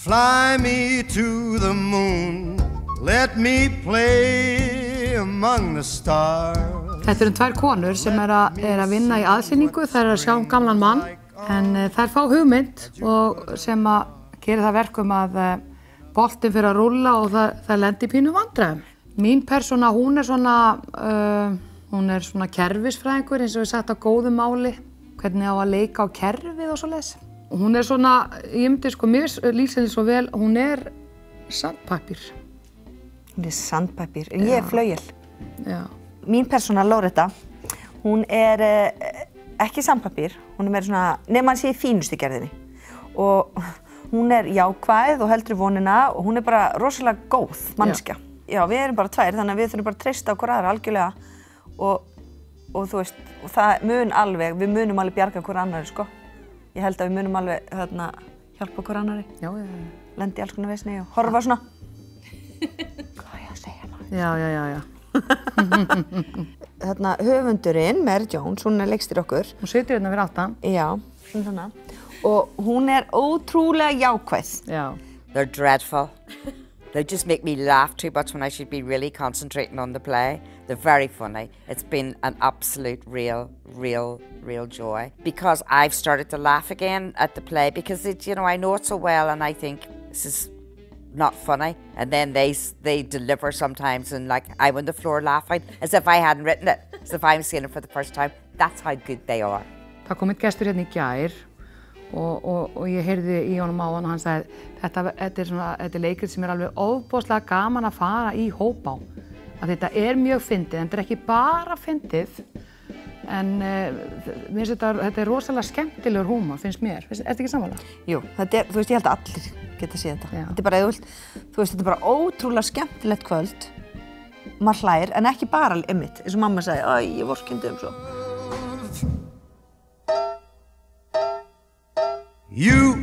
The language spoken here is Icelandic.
Fly me to the moon, let me play among the stars. Þetta tvær konur sem að vinna í aðsýningu, þær að sjá gamlan mann, en þær fá hugmynd og sem að gera það verkum að boltinn fyrir að rúlla og það lendi pínu vandræðum. Mín persóna, hún er svona kerfisfræðingur, eins og við sagt á góðu máli, hvernig á að leika á kerfið og svoleiðis. Hún er svona, ég myndi mér lýsir henni svo vel, hún er sandpappír. Hún er sandpappír, en ég er flauel. Já. Mín persóna, Loretta, hún er ekki sandpappír, hún er meira svona, nema hann sé í fínustu gerðinni. Og hún er jákvæð og heldur í vonina og hún er bara rosalega góð manneskja. Já, við erum bara tvær, þannig að við þurfum bara að treysta á hver aðra algjörlega og þú veist, og það við munum alveg bjarga hver annari, sko. Ég held að við munum alveg hjálpa hver annari. Já. Lendi í alls konar vesni og horfa svona. Hvað á ég að segja maður? Já. Höfundurinn, Mary Jones, hún er leikstýrir okkur. Hún situr hérna fyrir aftan. Já, svona. Og hún er ótrúlega jákvæð. Já. They're dreadful. They just make me laugh too much when I should be really concentrating on the play. They're very funny. It's been an absolute real joy. Because I've started to laugh again at the play because I know it so well and I think this is not funny. And then they deliver sometimes and like I'm on the floor laughing as if I hadn't written it, as if I'm seeing it for the first time. That's how good they are. Það kom einn gestur hérna í gær og ég heyrði í honum á hann og hann sagði þetta er leikrit sem er alveg ofboðslega gaman að fara í hóp á. Að þetta er mjög fyndið, en þetta er ekki bara fyndið, en þetta er rosalega skemmtilegur húmor, finnst mér. Ertu ekki sammála? Jú, þú veist, ég held að allir geta séð þetta. Þetta er bara, þetta er bara ótrúlega skemmtilegt kvöld. Maður hlær, en ekki bara einmitt, eins og mamma sagði, ég vorkenndi svo. You